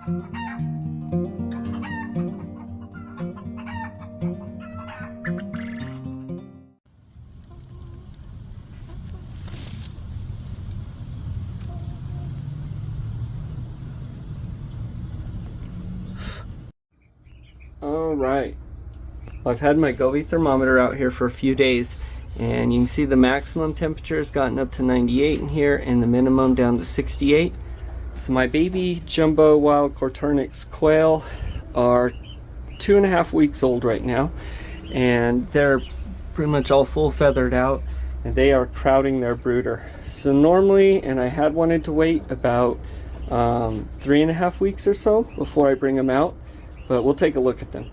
All right, well, I've had my Govee thermometer out here for a few days, and you can see the maximum temperature has gotten up to 98 in here and the minimum down to 68. So my baby jumbo wild Coturnix quail are 2.5 weeks old right now, and they're pretty much all full feathered out, and they are crowding their brooder. So normally, and I had wanted to wait about 3.5 weeks or so before I bring them out, but we'll take a look at them.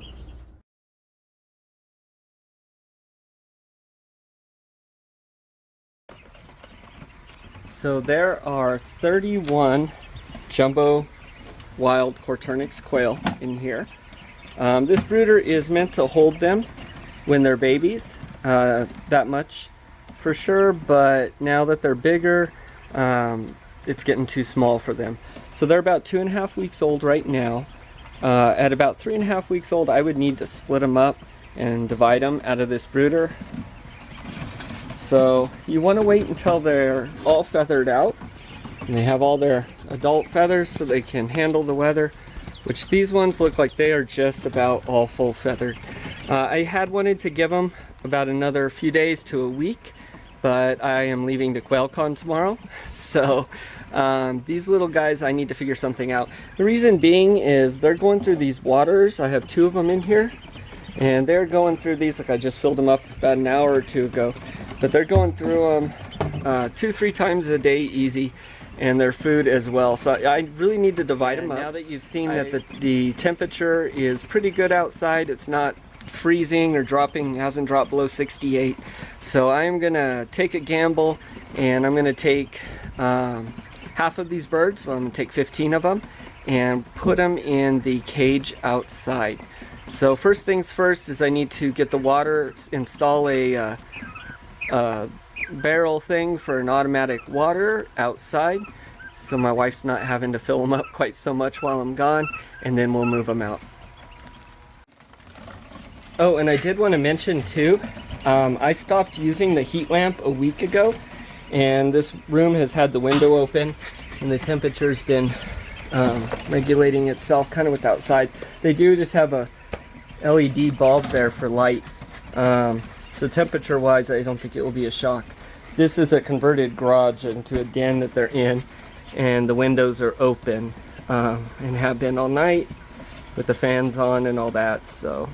So there are 31 jumbo wild Coturnix quail in here. This brooder is meant to hold them when they're babies, that much for sure, but now that they're bigger, it's getting too small for them. So they're about 2.5 weeks old right now. At about 3.5 weeks old, I would need to split them up and divide them out of this brooder. So you want to wait until they're all feathered out and they have all their adult feathers so they can handle the weather, which these ones look like they are just about all full feathered. I had wanted to give them about another few days to a week, but I am leaving to Quail Con tomorrow, so these little guys, I need to figure something out. The reason being is they're going through these waters. I have 2 of them in here, and they're going through these, like I just filled them up about an hour or 2 ago, but they're going through them 2-3 times a day easy, and their food as well. So I really need to divide them up. Now that you've seen that the temperature is pretty good outside, it's not freezing or dropping, hasn't dropped below 68. So I'm gonna take a gamble, and I'm gonna take half of these birds, well, I'm gonna take 15 of them, and put them in the cage outside. So first things first is I need to get the water, install a barrel thing for an automatic water outside, so my wife's not having to fill them up quite so much while I'm gone, and then we'll move them out. Oh, and I did want to mention too, I stopped using the heat lamp a week ago, and this room has had the window open and the temperature's been regulating itself kind of with outside. They do just have a LED bulb there for light, so temperature wise I don't think it will be a shock. This is a converted garage into a den that they're in, and the windows are open and have been all night with the fans on and all that. So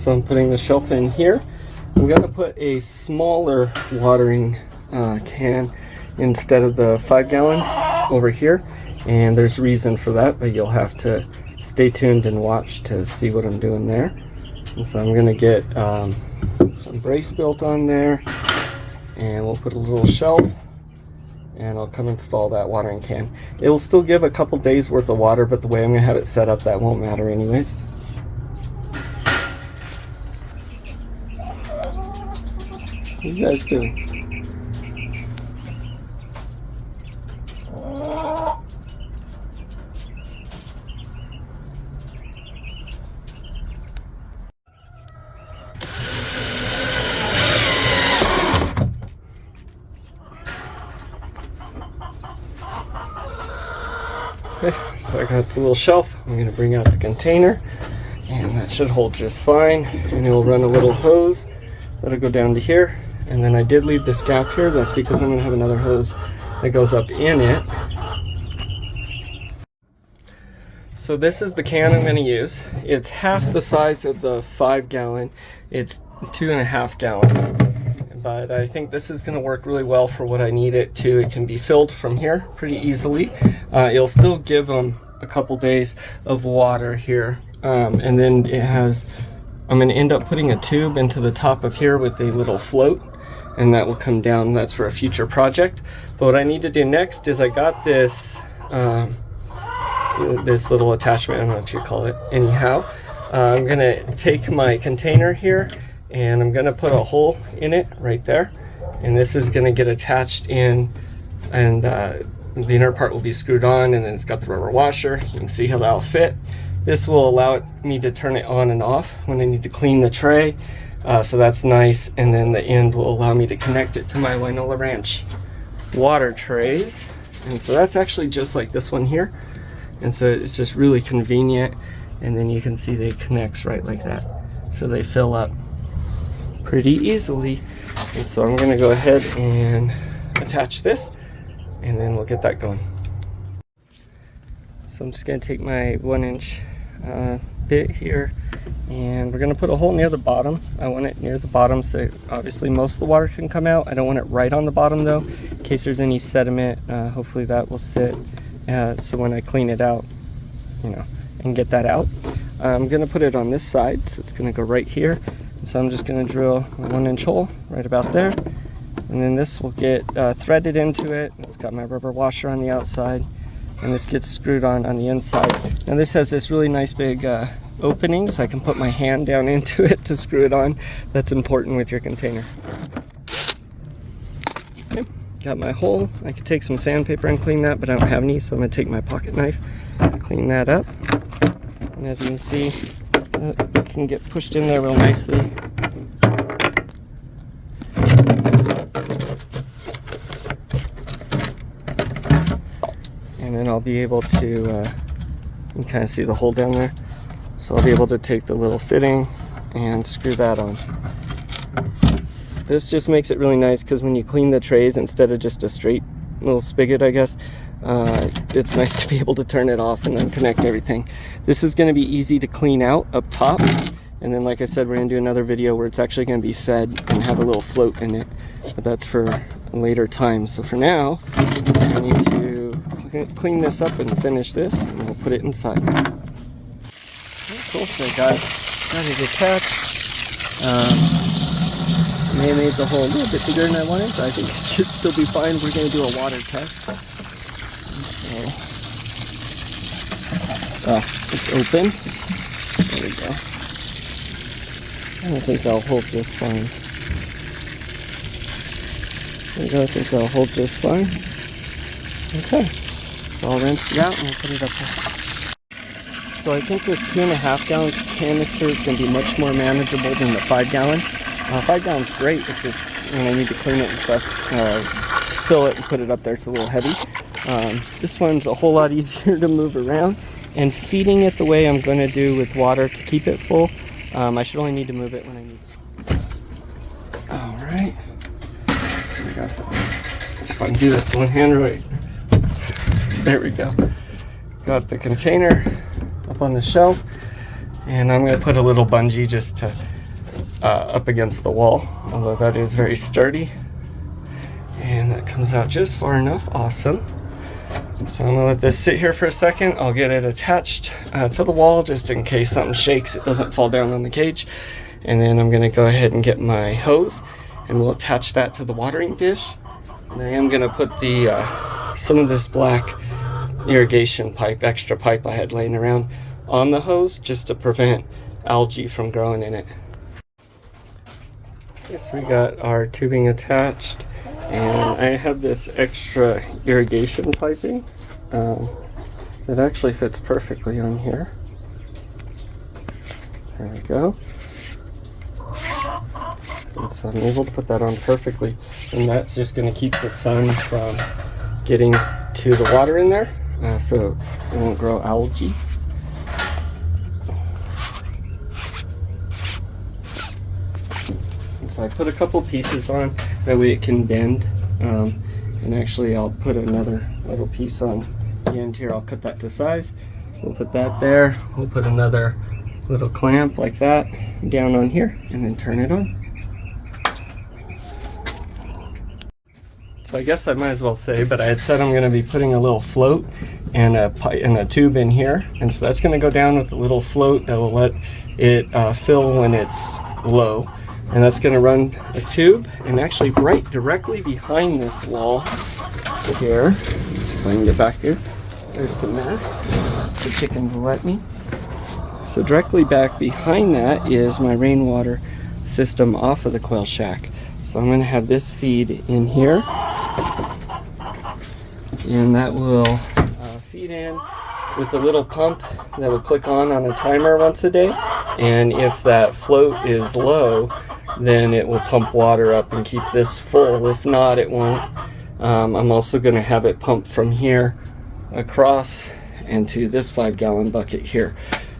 I'm putting the shelf in here. I'm going to put a smaller watering can instead of the 5-gallon over here, and there's a reason for that, but you'll have to stay tuned and watch to see what I'm doing there. And so I'm going to get some brace built on there, and we'll put a little shelf, and I'll come install that watering can. It'll still give a couple days worth of water, but the way I'm going to have it set up, that won't matter anyways. What are you guys doing? Okay, so I got the little shelf. I'm going to bring out the container, and that should hold just fine. And it'll run a little hose that'll go down to here. And then I did leave this gap here. That's because I'm going to have another hose that goes up in it. So this is the can I'm going to use. It's half the size of the 5-gallon. It's 2.5 gallons. But I think this is going to work really well for what I need it to. It can be filled from here pretty easily. It'll still give them a couple days of water here. And then it has, I'm going to end up putting a tube into the top of here with a little float, and that will come down. That's for a future project. But what I need to do next is I got this this little attachment, I don't know what you call it. Anyhow, I'm going to take my container here, and I'm gonna put a hole in it right there, and this is gonna get attached in, and the inner part will be screwed on, and then it's got the rubber washer. You can see how that'll fit. This will allow me to turn it on and off when I need to clean the tray, so that's nice. And then the end will allow me to connect it to my Winola Ranch water trays, and so that's actually just like this one here, and so it's just really convenient. And then you can see they connects right like that, so they fill up pretty easily. And so I'm gonna go ahead and attach this, and then we'll get that going. So I'm just gonna take my 1-inch bit here, and we're gonna put a hole near the bottom. I want it near the bottom so obviously most of the water can come out. I don't want it right on the bottom though, in case there's any sediment. Hopefully that will sit, so when I clean it out, you know, and get that out. I'm gonna put it on this side, so it's gonna go right here. And so I'm just gonna drill a 1-inch hole right about there, and then this will get threaded into it. It's got my rubber washer on the outside, and this gets screwed on the inside. Now this has this really nice big opening, so I can put my hand down into it to screw it on. That's important with your container. Okay, got my hole. I could take some sandpaper and clean that, but I don't have any, so I'm gonna take my pocket knife, clean that up. And as you can see, it can get pushed in there real nicely. And then I'll be able to, you can kind of see the hole down there. So I'll be able to take the little fitting and screw that on. This just makes it really nice because when you clean the trays, instead of just a straight little spigot, I guess, it's nice to be able to turn it off and then connect everything. This is going to be easy to clean out up top, and then like I said, we're going to do another video where it's actually going to be fed and have a little float in it, but that's for a later time. So for now, I need to clean this up and finish this, and we'll put it inside. Cool, so I got it attached. May have made the hole a little bit bigger than I wanted, but I think it should still be fine. We're going to do a water test. So, it's open. There we go. I don't think that'll hold just fine. There we go, I think that'll hold just fine. Okay, so I'll rinse it out and we'll put it up there. So I think this 2.5 gallon canister is going to be much more manageable than the 5 gallon. 5 gallon's great, it's just when I need to clean it and stuff, fill it and put it up there, it's a little heavy. This one's a whole lot easier to move around, and feeding it the way I'm going to do with water to keep it full, I should only need to move it when I need it. Alright, so we got let's see if I can do this one hand right. There we go. Got the container up on the shelf, and I'm going to put a little bungee just to up against the wall, although that is very sturdy, and that comes out just far enough. Awesome. So I'm gonna let this sit here for a second. I'll get it attached to the wall just in case something shakes, it doesn't fall down on the cage. And then I'm gonna go ahead and get my hose, and we'll attach that to the watering dish. And I am gonna put the some of this black irrigation pipe, extra pipe I had laying around, on the hose just to prevent algae from growing in it. So we got our tubing attached, and I have this extra irrigation piping that actually fits perfectly on here. There we go. And so I'm able to put that on perfectly, and that's just going to keep the sun from getting to the water in there, so it won't grow algae. So I put a couple pieces on, that way it can bend, and actually I'll put another little piece on the end here. I'll cut that to size. We'll put that there. We'll put another little clamp like that down on here, and then turn it on. So I guess I might as well say, but I had said I'm going to be putting a little float and a tube in here, and so that's going to go down with a little float that will let it fill when it's low. And that's going to run a tube, and actually right directly behind this wall here, let's see if I can get back here, there's the mess, the chickens will let me. So directly back behind that is my rainwater system off of the Quail Shack. So I'm going to have this feed in here, and that will feed in with a little pump that will click on a timer once a day, and if that float is low, then it will pump water up and keep this full. If not, it won't. I'm also going to have it pump from here across into this 5-gallon bucket here,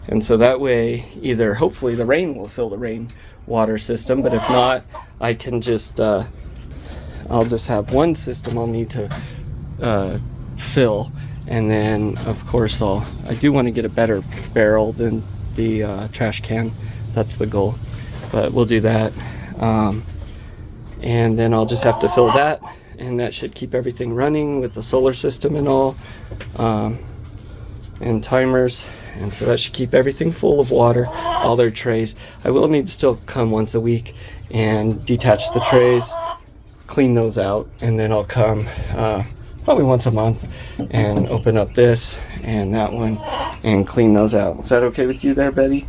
and so that way either hopefully the rain will fill the rain water system, but if not, I can just I'll just have one system I'll need to fill, and then of course I do want to get a better barrel than the trash can. That's the goal, but we'll do that, and then I'll just have to fill that, and that should keep everything running with the solar system and all, and timers, and so that should keep everything full of water, all their trays. I will need to still come once a week and detach the trays, clean those out, and then I'll come probably once a month and open up this and that one and clean those out. Is that okay with you there, Betty?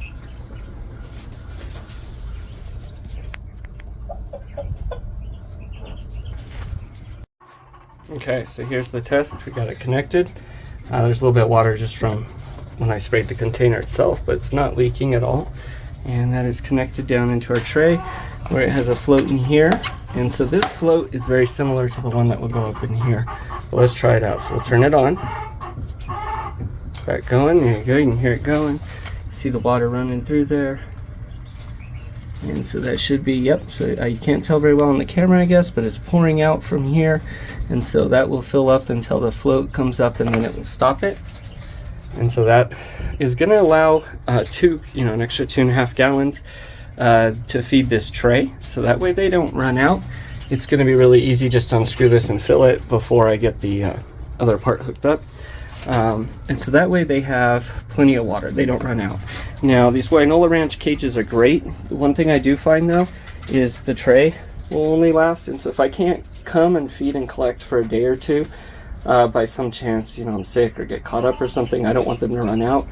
Okay, so here's the test. We got it connected. There's a little bit of water just from when I sprayed the container itself, but it's not leaking at all. And that is connected down into our tray where it has a float in here. And so this float is very similar to the one that will go up in here. But let's try it out. So we'll turn it on. That going, there you go, you can hear it going. See the water running through there. And so that should be, yep, so you can't tell very well on the camera, I guess, but it's pouring out from here. And so that will fill up until the float comes up, and then it will stop it. And so that is going to allow an extra 2.5 gallons to feed this tray. So that way they don't run out. It's going to be really easy just to unscrew this and fill it before I get the other part hooked up. And so that way they have plenty of water. They don't run out. Now, these Wynola Ranch cages are great. The one thing I do find though is the tray will only last. And so if I can't come and feed and collect for a day or two, by some chance, I'm sick or get caught up or something, I don't want them to run out.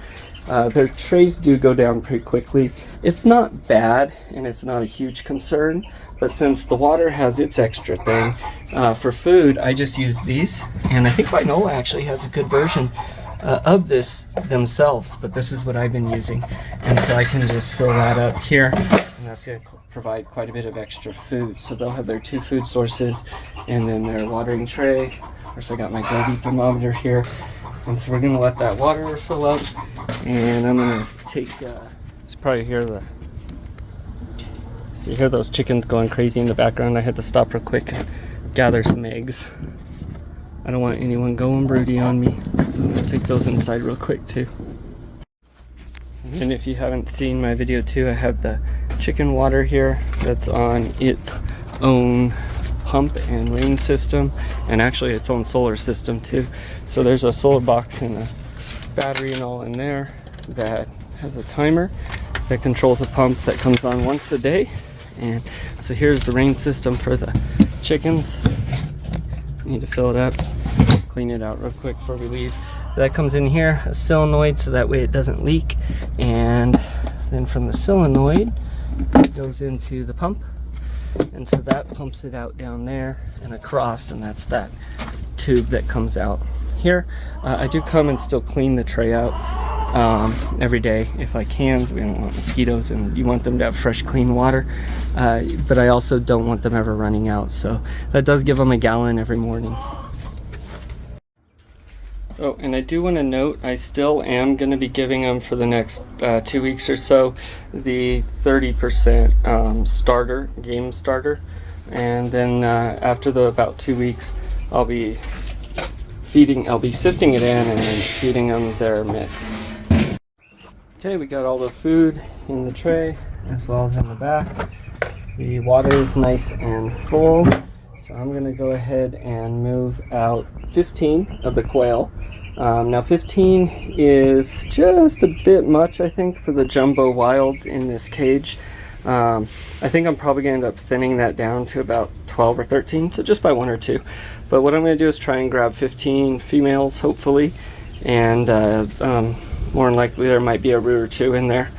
Their trays do go down pretty quickly. It's not bad and it's not a huge concern, but since the water has its extra thing, for food, I just use these. And I think Wynola actually has a good version of this themselves, but this is what I've been using. And so I can just fill that up here, and that's going to provide quite a bit of extra food. So they'll have their 2 food sources and then their watering tray. Of course, I got my Gobi thermometer here. And so we're going to let that water fill up, and I'm going to take, it's probably you hear those chickens going crazy in the background. I had to stop real quick and gather some eggs. I don't want anyone going broody on me, so I'm going to take those inside real quick too. And if you haven't seen my video too, I have the chicken water here that's on its own pump and rain system, and actually its own solar system too. So there's a solar box and a battery and all in there that has a timer that controls a pump that comes on once a day. And so here's the rain system for the chickens. Need to fill it up, clean it out real quick before we leave. That comes in here, a solenoid, so that way it doesn't leak, and then from the solenoid it goes into the pump, and so that pumps it out down there and across, and that's that tube that comes out here. I do come and still clean the tray out every day if I can, so we don't want mosquitoes, and you want them to have fresh clean water, but I also don't want them ever running out, so that does give them a gallon every morning. Oh, and I do want to note, I still am going to be giving them for the next 2 weeks or so the 30% starter, game starter, and then after about 2 weeks I'll be sifting it in and then feeding them their mix. Okay, we got all the food in the tray as well as in the back. The water is nice and full, so I'm going to go ahead and move out 15 of the quail. Now 15 is just a bit much, I think, for the jumbo wilds in this cage. I think I'm probably going to end up thinning that down to about 12 or 13, so just by 1 or 2. But what I'm going to do is try and grab 15 females, hopefully, and more than likely there might be a root or 2 in there.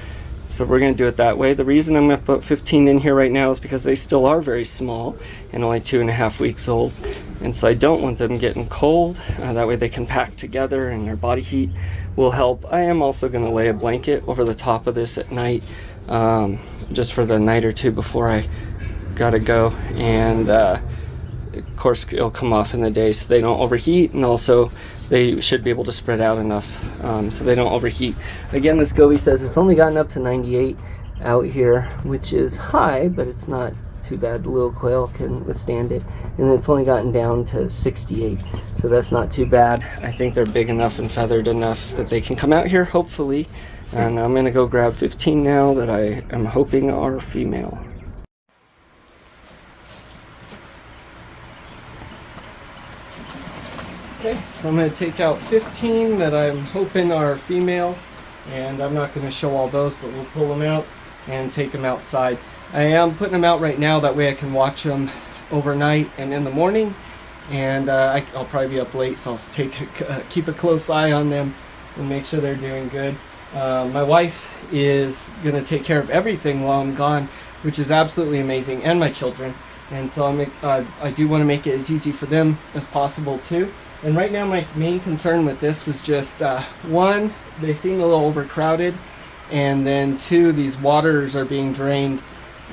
So we're going to do it that way. The reason I'm going to put 15 in here right now is because they still are very small and only 2.5 weeks old. And so I don't want them getting cold. That way they can pack together and their body heat will help. I am also going to lay a blanket over the top of this at night, just for the night or two before I gotta go. And of course it'll come off in the day so they don't overheat, and also they should be able to spread out enough so they don't overheat. Again, this Goby says it's only gotten up to 98 out here, which is high, but it's not too bad. The little quail can withstand it. And it's only gotten down to 68, so that's not too bad. I think they're big enough and feathered enough that they can come out here, hopefully. And I'm gonna go grab 15 now that I am hoping are female. Okay, so I'm going to take out 15 that I'm hoping are female, and I'm not going to show all those, but we'll pull them out and take them outside. I am putting them out right now, that way I can watch them overnight and in the morning, and I'll probably be up late, so I'll keep a close eye on them and make sure they're doing good. My wife is going to take care of everything while I'm gone, which is absolutely amazing, and my children, and so I do want to make it as easy for them as possible too. And right now my main concern with this was just, one, they seem a little overcrowded, and then two, these waters are being drained,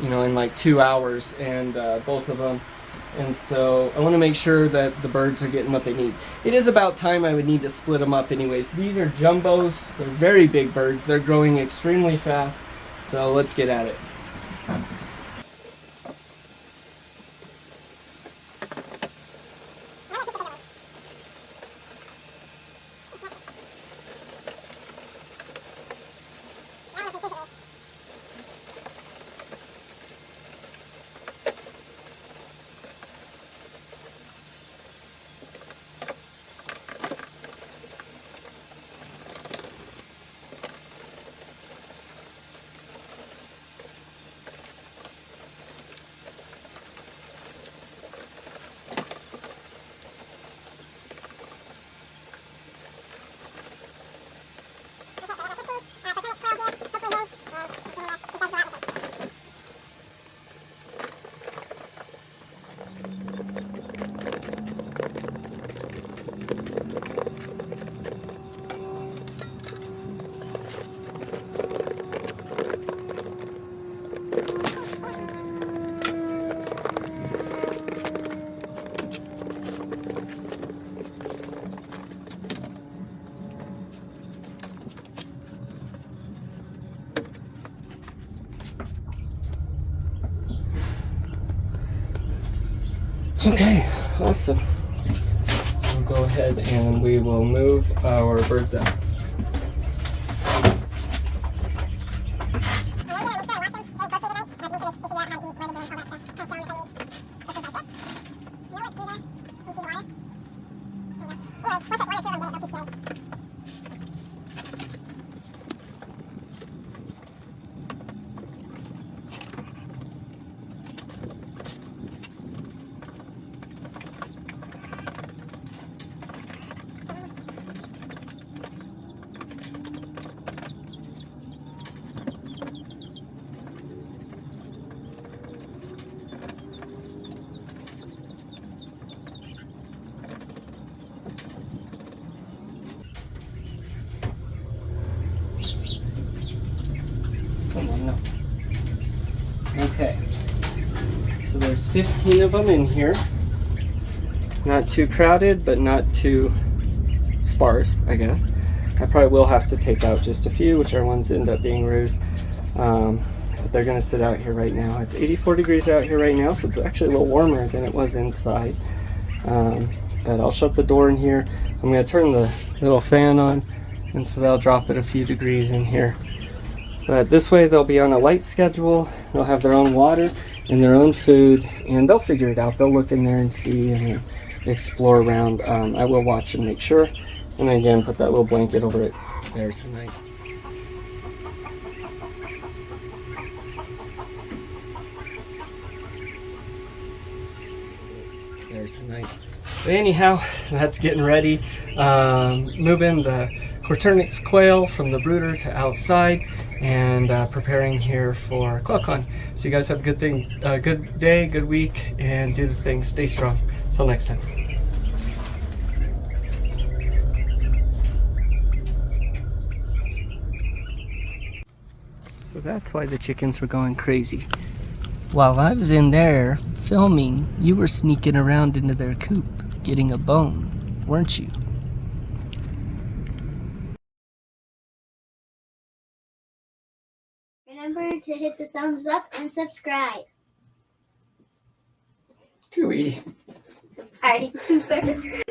you know, in like 2 hours, and both of them. And so I want to make sure that the birds are getting what they need. It is about time I would need to split them up anyways. These are jumbos. They're very big birds. They're growing extremely fast. So let's get at it. Okay, awesome. So we'll go ahead and we will move our birds out. Okay, so there's 15 of them in here. Not too crowded, but not too sparse, I guess. I probably will have to take out just a few, whichever ones end up being roos. But they're going to sit out here right now. It's 84 degrees out here right now, so it's actually a little warmer than it was inside. But I'll shut the door in here. I'm going to turn the little fan on, and so that'll drop it a few degrees in here. But this way they'll be on a light schedule, they'll have their own water and their own food, and they'll figure it out. They'll look in there and see and explore around. I will watch and make sure, and again put that little blanket over it there tonight. There tonight. But anyhow, that's getting ready. Moving the Coturnix Quail from the brooder to outside, and preparing here for Quail Con. So you guys have a good day, good week, and do the things. Stay strong. Till next time. So that's why the chickens were going crazy. While I was in there filming, you were sneaking around into their coop, getting a bone, weren't you? Remember to hit the thumbs up and subscribe. Cooey. The party pooper.